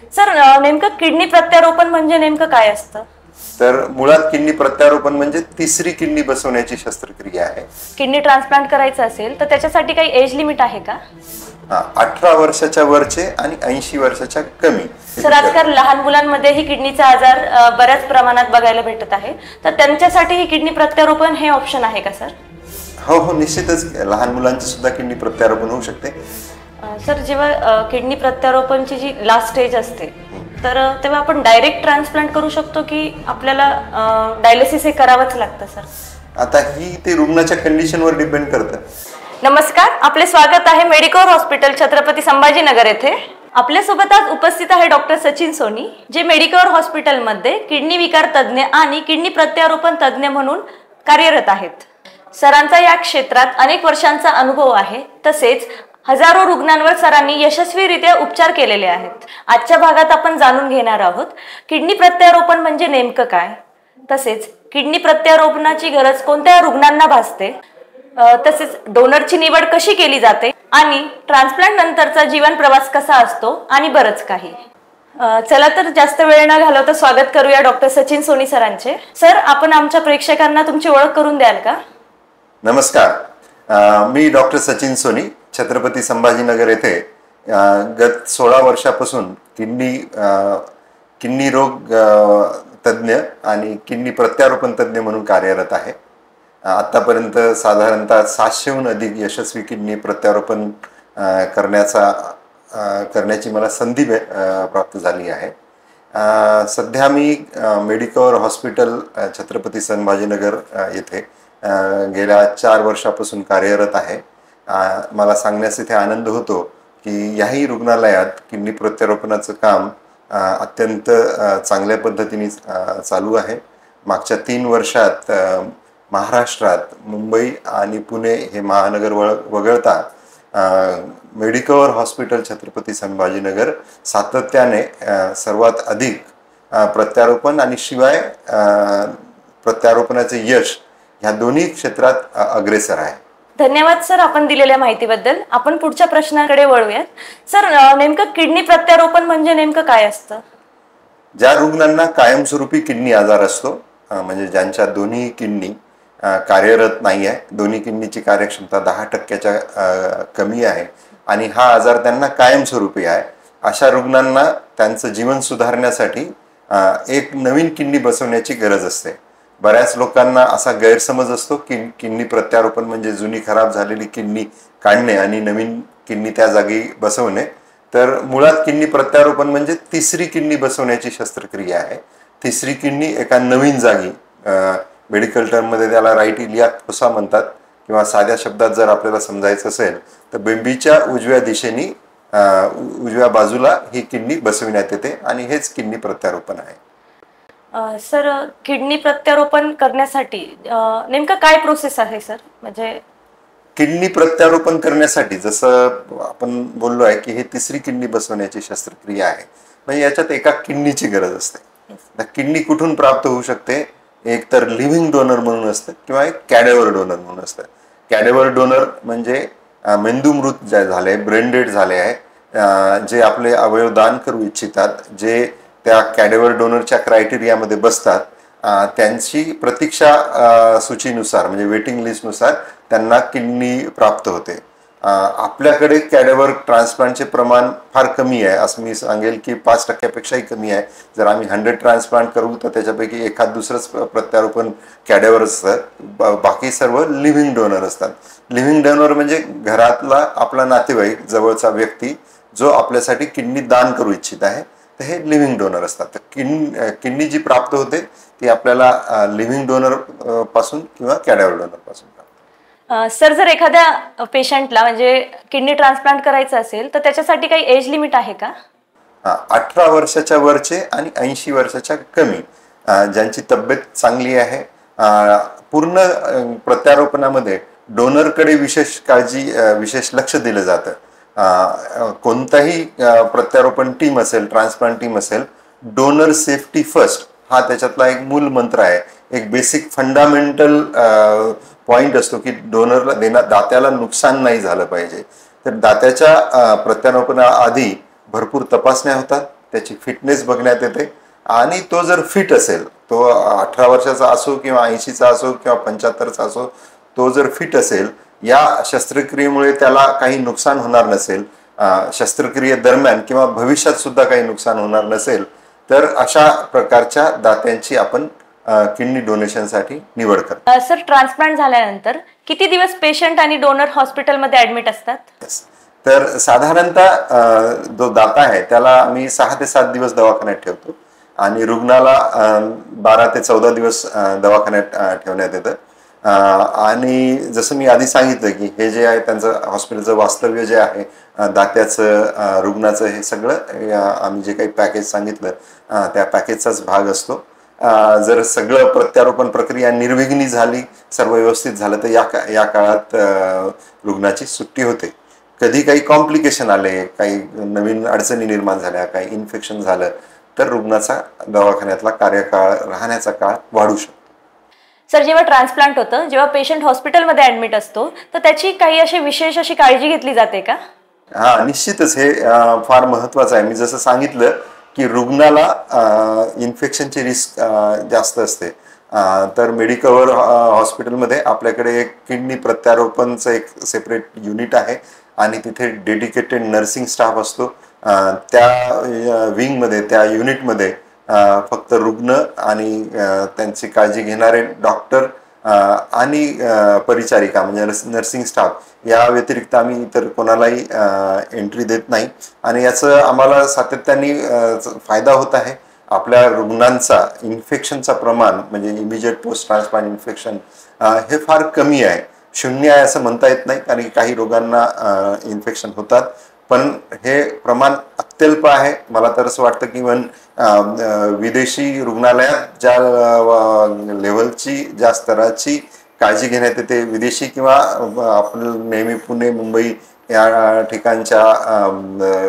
Sir नेमकं kidney प्रत्यारोपण म्हणजे नेमकं काय असतं? तर मुळात किडनी प्रत्यारोपण म्हणजे तिसरी किडनी बसवण्याची शस्त्रक्रिया आहे. किडनी ट्रान्सप्लांट करायचं असेल तर त्याच्यासाठी काही एज लिमिट आहे का? 18 वर्षाच्या वरचे आणि 80 वर्षाच्या कमी. सर आजकाल लहान मुलांमध्ये ही किडनीचा आजार बऱ्याच प्रमाणात बघायला भेटत आहे, तर त्यांच्यासाठी ही किडनी प्रत्यारोपण हे ऑप्शन आहे का सर? हो, निश्चितच लहान मुलांची सुद्धा किडनी प्रत्यारोपण होऊ शकते. सर जेव्हा किडनी प्रत्यारोपणची जी लास्ट स्टेज असते तर तेव्हा आपण डायरेक्ट ट्रान्सप्लांट करू शकतो की आपल्याला डायलिसिस हे करावंच लागतं सर? आता ही ते रुग्णाच्या कंडिशनवर डिपेंड करतं. नमस्कार, आपले स्वागत आहे मेडिकोर हॉस्पिटल छत्रपती संभाजीनगर येथे. आपल्यासोबत आज उपस्थित आहे डॉक्टर सचिन सोनी, जे मेडिकोर हॉस्पिटलमध्ये किडनी विकार तज्ज्ञ आणि किडनी प्रत्यारोपण तज्ज्ञ म्हणून कार्यरत आहेत. सरांचा या क्षेत्रात अनेक वर्षांचा अनुभव आहे, तसेच हजारो रुग्णांवर सरांनी यशस्वीरित्या उपचार केलेले आहेत. आजच्या भागात आपण जाणून घेणार आहोत किडनी प्रत्यारोपण म्हणजे नेमकं काय, तसेच किडनी प्रत्यारोपणाची गरज कोणत्या रुग्णांना भासते, तसेच डोनरची निवड कशी केली जाते आणि ट्रान्सप्लांट नंतरचा जीवन प्रवास कसा असतो आणि बरंच काही. चला तर जास्त वेळ न घालवता स्वागत करूया डॉक्टर सचिन सोनी सरांचे. सर, आपण आमच्या प्रेक्षकांना तुमची ओळख करून द्याल का? नमस्कार, मी डॉक्टर सचिन सोनी, छत्रपती संभाजीनगर येथे गत 16 वर्षापासून किडनी रोग तज्ज्ञ आणि किडनी प्रत्यारोपण तज्ज्ञ म्हणून कार्यरत आहे. आतापर्यंत साधारणतः 700हून अधिक यशस्वी किडनी प्रत्यारोपण करण्याची मला संधी प्राप्त झाली आहे. सध्या मी मेडिकोर हॉस्पिटल छत्रपती संभाजीनगर येथे गेल्या 4 वर्षापासून कार्यरत आहे. मला सांगण्यास इथे आनंद होतो की याही रुग्णालयात किडनी प्रत्यारोपणाचं काम अत्यंत चांगल्या पद्धतीने चालू आहे. मागच्या 3 वर्षात महाराष्ट्रात मुंबई आणि पुणे हे महानगर वगळता मेडिकोर हॉस्पिटल छत्रपती संभाजीनगर सातत्याने सर्वात अधिक प्रत्यारोपण आणि शिवाय प्रत्यारोपणाचे यश ह्या दोन्ही क्षेत्रात अग्रेसर आहे. धन्यवाद सर आपण दिलेल्या माहितीबद्दल. आपण पुढच्या प्रश्नाकडे वळूयात. सर, नेमकं किडनी प्रत्यारोपण म्हणजे नेमकं काय असतं? ज्या रुग्णांना कायमस्वरूपी किडनी आजार असतो, म्हणजे ज्यांच्या दोन्ही किडनी कार्यरत नाही आहे, दोन्ही किडनीची कार्यक्षमता 10% कमी आहे आणि हा आजार त्यांना कायमस्वरूपी आहे, अशा रुग्णांना त्यांचं जीवन सुधारण्यासाठी एक नवीन किडनी बसवण्याची गरज असते. बऱ्याच लोकांना असा गैरसमज असतो की किडनी प्रत्यारोपण म्हणजे जुनी खराब झालेली किडनी काढणे आणि नवीन किडनी त्या जागी बसवणे. तर मुळात किडनी प्रत्यारोपण म्हणजे तिसरी किडनी बसवण्याची शस्त्रक्रिया आहे. तिसरी किडनी एका नवीन जागी, मेडिकल टर्ममध्ये त्याला राईट इलियाक फोसा म्हणतात, किंवा साध्या शब्दात जर आपल्याला समजायचं असेल तर बेंबीच्या उजव्या दिशेने उजव्या बाजूला ही किडनी बसविण्यात येते आणि हेच किडनी प्रत्यारोपण आहे. सर, किडनी प्रत्यारोपण करण्यासाठी नेमकं काय प्रोसेस आहे सर? म्हणजे किडनी प्रत्यारोपण करण्यासाठी जसं आपण बोललो आहे की हे तिसरी किडनी बसवण्याची शस्त्रक्रिया आहे, म्हणजे याच्यात एका किडनीची गरज असते. किडनी कुठून प्राप्त होऊ शकते? एक तर लिव्हिंग डोनर म्हणून असतं किंवा एक कॅडेवर डोनर म्हणून असतं. कॅडेवर डोनर म्हणजे मेंदूमृत जे झाले, ब्रेन डेड झाले आहे, जे आपले अवयव दान करू इच्छितात, जे त्या कॅडेवर डोनरच्या क्रायटेरियामध्ये बसतात, त्यांची प्रतीक्षा सूचीनुसार म्हणजे वेटिंग लिस्टनुसार त्यांना किडनी प्राप्त होते. आपल्याकडे कॅडेवर ट्रान्सप्लांटचे प्रमाण फार कमी आहे, असं मी सांगेल की 5%पेक्षाही कमी आहे. जर आम्ही 100 ट्रान्सप्लांट करू तर त्याच्यापैकी एखाद दुसरंच प्रत्यारोपण कॅडेवर असतं, बाकी सर्व लिव्हिंग डोनर असतात. लिव्हिंग डोनर म्हणजे घरातला आपला नातेवाईक, जवळचा व्यक्ती जो आपल्यासाठी किडनी दान करू इच्छित आहे, तर हे लिव्हिंग डोनर असतात. तर किडनी जी प्राप्त होते ती आपल्याला लिव्हिंग डोनर पासून किंवा कॅडेवर डोनर पासून. सर, जर एखाद्या पेशंटला म्हणजे किडनी ट्रान्सप्लांट करायचं असेल तर त्याच्यासाठी काही एज लिमिट आहे का? 18 वर्षाच्या वरचे आणि 80 वर्षाच्या कमी, ज्यांची तब्येत चांगली आहे. पूर्ण प्रत्यारोपणामध्ये डोनरकडे विशेष काळजी, विशेष लक्ष दिलं जातं. कोणताही प्रत्यारोपण टीम असेल, ट्रान्सप्लांट टीम असेल, डोनर सेफ्टी फर्स्ट हा त्याच्यातला एक मूल मंत्र आहे. एक बेसिक फंडामेंटल पॉइंट असतो की डोनरला दात्याला नुकसान नाही झालं पाहिजे. तर दात्याच्या प्रत्यारोपणाआधी भरपूर तपासण्या होतात, त्याची फिटनेस बघण्यात येते आणि तो जर फिट असेल, तो 18 वर्षाचा असो किंवा 80चा असो किंवा 75चा असो, तो जर फिट असेल, या शस्त्रक्रियेमुळे त्याला काही नुकसान होणार नसेल, शस्त्रक्रियेदरम्यान किंवा भविष्यात सुद्धा काही नुकसान होणार नसेल, तर अशा प्रकारच्या दात्यांची आपण किडनी डोनेशनसाठी निवड करतो. सर, ट्रान्सप्लांट झाल्यानंतर किती दिवस पेशंट आणि डोनर हॉस्पिटलमध्ये ऍडमिट असतात? तर साधारणतः जो दाता आहे त्याला आम्ही 6 ते 7 दिवस दवाखान्यात ठेवतो आणि रुग्णाला 12 ते 14 दिवस दवाखान्यात ठेवण्यात येतं. आणि जसं मी आधी सांगितलं की हे जे आहे त्यांचं हॉस्पिटलचं वास्तव्य जे आहे, दात्याचं, रुग्णाचं, हे सगळं आम्ही जे काही पॅकेज सांगितलं त्या पॅकेजचाच भाग असतो. जर सगळं प्रत्यारोपण प्रक्रिया निर्विघ्नी झाली, सर्व व्यवस्थित झालं, तर या काळात रुग्णाची सुट्टी होते. कधी काही कॉम्प्लिकेशन आले, काही नवीन अडचणी निर्माण झाल्या, काही इन्फेक्शन झालं, तर रुग्णाचा दवाखान्यातला कार्यकाळ, राहण्याचा काळ वाढू शकतो. सर, जेव्हा ट्रान्सप्लांट होतं, जेव्हा पेशंट हॉस्पिटलमध्ये ऍडमिट असतो, तर त्याची काही अशी विशेष अशी काळजी घेतली जाते का? निश्चितच हे फार महत्वाचं आहे. मी जसं सांगितलं की रुग्णाला इन्फेक्शनची रिस्क जास्त असते, तर मेडिकवर हॉस्पिटलमध्ये आपल्याकडे एक किडनी प्रत्यारोपणचं एक सेपरेट युनिट आहे आणि तिथे डेडिकेटेड नर्सिंग स्टाफ असतो. त्या विंगमध्ये, त्या युनिटमध्ये फक्त रुग्ण आणि त्यांची काळजी घेणारे डॉक्टर आणि परिचारिका म्हणजे नर्सिंग स्टाफ या व्यतिरिक्त आम्ही इतर कोणालाही एंट्री देत नाही. आणि याचं आम्हाला सातत्याने फायदा होत आहे. आपल्या रुग्णांचा इन्फेक्शनचा प्रमाण म्हणजे इमिजिएट पोस्ट ट्रान्सप्लांट इन्फेक्शन हे फार कमी आहे. 0 आहे असं म्हणता येत नाही, कारण काही रोगांना इन्फेक्शन होतात, पण हे प्रमाण अत्यल्प आहे. मला तर असं वाटतं की विदेशी रुग्णालयात ज्या लेव्हलची, ज्या स्तराची काळजी घेण्यात येते, विदेशी किंवा आपण नेहमी पुणे, मुंबई या ठिकाणच्या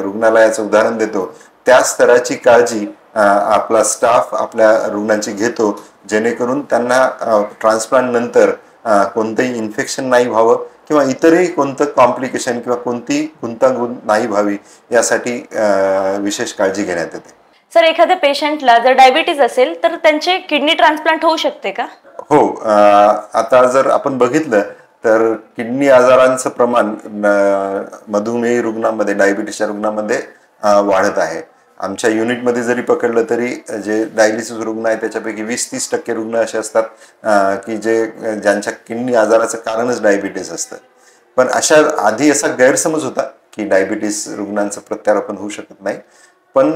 रुग्णालयाचं उदाहरण देतो, त्या स्तराची काळजी आपला स्टाफ आपल्या रुग्णांची घेतो, जेणेकरून त्यांना ट्रान्सप्लांट नंतर कोणतंही इन्फेक्शन नाही व्हावं किंवा इतरही कोणतं कॉम्प्लिकेशन किंवा कोणती गुंतागुंत नाही व्हावी यासाठी विशेष काळजी घेण्यात येते. सर, एखाद्या पेशंटला जर डायबिटीज असेल तर त्यांचे किडनी ट्रान्सप्लांट होऊ शकते का? हो. आता जर आपण बघितलं तर किडनी आजारांचं प्रमाण मधुमेही रुग्णांमध्ये, डायबिटीसच्या रुग्णांमध्ये वाढत आहे. आमच्या युनिटमध्ये जरी पकडलं तरी जे डायलिसिस रुग्ण आहे त्याच्यापैकी 20-30% रुग्ण असे असतात की ज्यांच्या किडनी आजाराचं कारणच डायबिटीस असतं. पण आधी असा गैरसमज होता की डायबिटीस रुग्णांचं प्रत्यारोपण होऊ शकत नाही, पण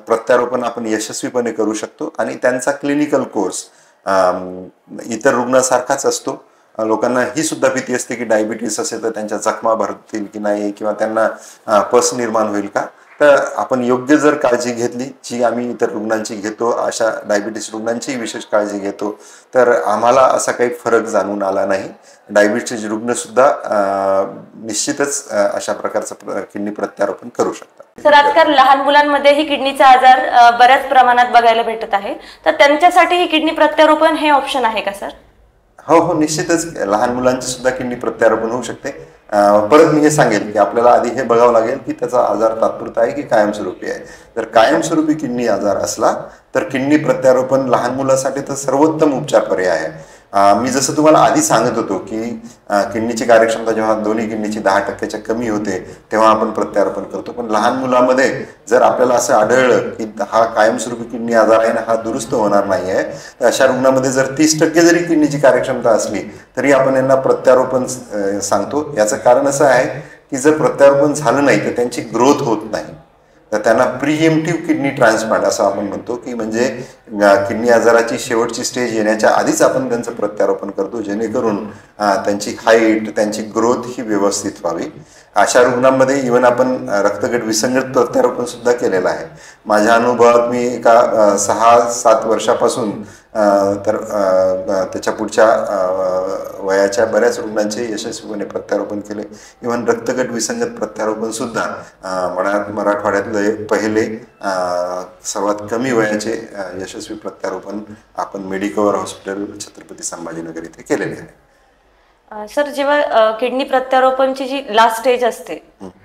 प्रत्यारोपण आपण यशस्वीपणे करू शकतो आणि त्यांचा क्लिनिकल कोर्स इतर रुग्णासारखाच असतो. लोकांना ही सुद्धा भीती असते की डायबिटीस असेल तर त्यांच्या जखमा भरतील की नाही किंवा त्यांना पस निर्माण होईल का. तर आपण योग्य जर काळजी घेतली, जी आम्ही इतर रुग्णांची घेतो, अशा डायबिटीस रुग्णांची विशेष काळजी घेतो, तर आम्हाला असा काही फरक जाणून आला नाही. डायबिटीस रुग्ण सुद्धा निश्चितच अशा प्रकारचं किडनी प्रत्यारोपण करू शकतात. सर, आजकाल लहान मुलांमध्येही किडनीचा आजार बऱ्याच प्रमाणात बघायला भेटत आहे, तर त्यांच्यासाठी ही किडनी प्रत्यारोपण हे ऑप्शन आहे का सर? हो, निश्चितच लहान मुलांची सुद्धा किडनी प्रत्यारोपण होऊ शकते. परत मी हे सांगेल की आपल्याला आधी हे बघावं लागेल की त्याचा आजार तात्पुरता आहे की कायमस्वरूपी आहे. जर कायमस्वरूपी किडनी आजार असला तर किडनी प्रत्यारोपण लहान मुलासाठी तर सर्वोत्तम उपचार पर्याय आहे. मी जसं तुम्हाला आधी सांगत होतो की किडनीची कार्यक्षमता जेव्हा दोन्ही किडनीची 10% कमी होते तेव्हा आपण प्रत्यारोपण करतो, पण लहान मुलामध्ये जर आपल्याला असं आढळलं की हा कायमस्वरूपी किडनी आजार आहे ना, हा दुरुस्त होणार नाही आहे, तर अशा रुग्णामध्ये जर 30% जरी किडनीची कार्यक्षमता असली तरी आपण यांना प्रत्यारोपण सांगतो. याचं कारण असं आहे की जर प्रत्यारोपण झालं नाही तर त्यांची ग्रोथ होत नाही, तर त्यांना प्रिएम्प्टिव्ह किडनी ट्रान्सप्लांट असं आपण म्हणतो की म्हणजे किडनी आजाराची शेवटची स्टेज येण्याच्या आधीच आपण त्यांचं प्रत्यारोपण करतो, जेणेकरून त्यांची हाईट, त्यांची ग्रोथ ही व्यवस्थित व्हावी. अशा रुग्णांमध्ये इव्हन आपण रक्तगट विसंगत प्रत्यारोपण सुद्धा केलेलं आहे. माझ्या अनुभवात मी एका 6-7 वर्षापासून तर त्याच्या पुढच्या वयाच्या बऱ्याच रुग्णांचे यशस्वीपणे प्रत्यारोपण केले. इव्हन रक्तगट विसंगत प्रत्यारोपण सुद्धा मराठवाड्यातले पहिले सर्वात कमी वयाचे यशस्वी प्रत्यारोपण आपण मेडिकवर हॉस्पिटल छत्रपती संभाजीनगर इथे केलेले आहे. सर, जेव्हा किडनी प्रत्यारोपणची जी लास्ट स्टेज असते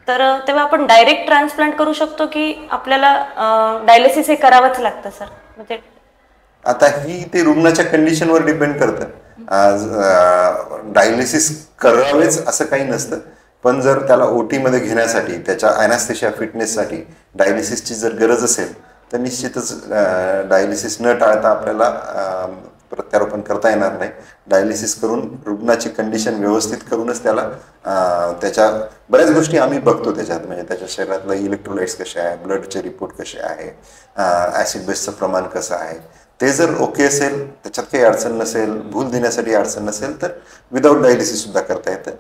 तर तेव्हा आपण डायरेक्ट ट्रान्सप्लांट करू शकतो की आपल्याला डायलिसिस हे करावंच लागतं सर? म्हणजे आता ही ते रुग्णाच्या कंडिशनवर डिपेंड करतं. आज डायलिसिस करावेच असं काही नसतं, पण जर त्याला ओटी मध्ये घेण्यासाठी त्याच्या अॅनास्थेशिया फिटनेससाठी डायलिसिसची जर गरज असेल तर निश्चितच डायलिसिस न टाळता आपल्याला प्रत्यारोपण करता येणार नाही. डायलिसिस करून रुग्णाची कंडिशन व्यवस्थित करूनच त्याला त्याच्या बऱ्याच गोष्टी आम्ही बघतो त्याच्यात, म्हणजे त्याच्या शरीरातलं इलेक्ट्रोलाइट्स कसे आहे, ब्लडचे रिपोर्ट कसे आहे, ऍसिड बेसचं प्रमाण कसं आहे, ते जर ओके असेल, त्याच्यात काही अडचण नसेल, भूल देण्यासाठी अडचण नसेल तर विदाऊट डायलिसिस सुद्धा करता येतं.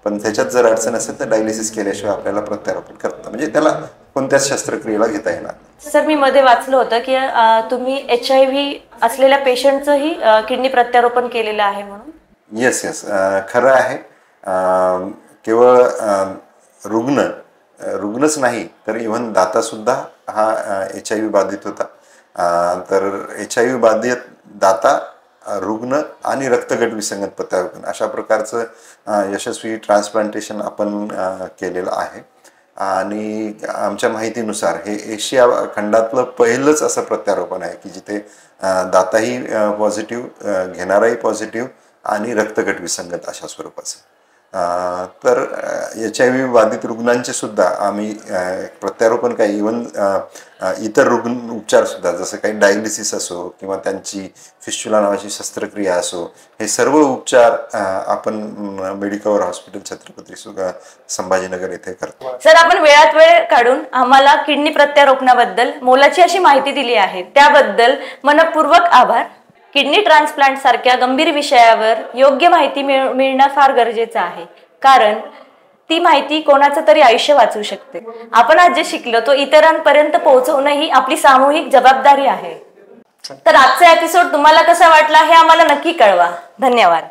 पण त्याच्यात जर अडचण असेल तर डायलिसिस केल्याशिवाय आपल्याला प्रत्यारोपण करता म्हणजे त्याला कोणत्याच शस्त्रक्रियेला घेता येणार. सर, मी मध्ये वाचलं होतं की तुम्ही HIV असलेल्या पेशंटचंही किडनी प्रत्यारोपण केलेलं आहे म्हणून. येस, खरं आहे. केवळ रुग्णच नाही तर इव्हन दाता सुद्धा हा HIV बाधित होता. तर HIV बाधित दाता, रुग्ण आणि रक्तगट विसंगत प्रत्यारोपण अशा प्रकारचं यशस्वी ट्रान्सप्लांटेशन आपण केलेलं आहे. आणि आमच्या माहितीनुसार हे एशिया खंडातलं पहिलंच असं प्रत्यारोपण आहे की जिथे दाताही पॉझिटिव्ह, घेणाराही पॉझिटिव्ह आणि रक्तगट विसंगत अशा स्वरूपाचं. तर HIV बाधित रुग्णांचे सुद्धा आम्ही प्रत्यारोपण काही इव्हन इतर रुग्ण उपचार सुद्धा जसं काही डायलिसिस असो किंवा त्यांची फिस्चुला नावाची शस्त्रक्रिया असो, हे सर्व उपचार आपण मेडिकवर हॉस्पिटल छत्रपती संभाजीनगर येथे करतो. सर, आपण वेळात वेळ काढून आम्हाला किडनी प्रत्यारोपणाबद्दल मोलाची अशी माहिती दिली आहे, त्याबद्दल मनपूर्वक आभार. किडनी ट्रान्सप्लांट सारख्या गंभीर विषयावर योग्य माहिती मिळणं फार गरजेचं आहे, कारण ती माहिती कोणाचं तरी आयुष्य वाचवू शकते. आपण आज जे शिकलो तो इतरांपर्यंत पोहोचवणं ही आपली सामूहिक जबाबदारी आहे. तर आजचा एपिसोड तुम्हाला कसा वाटला हे आम्हाला नक्की कळवा. धन्यवाद.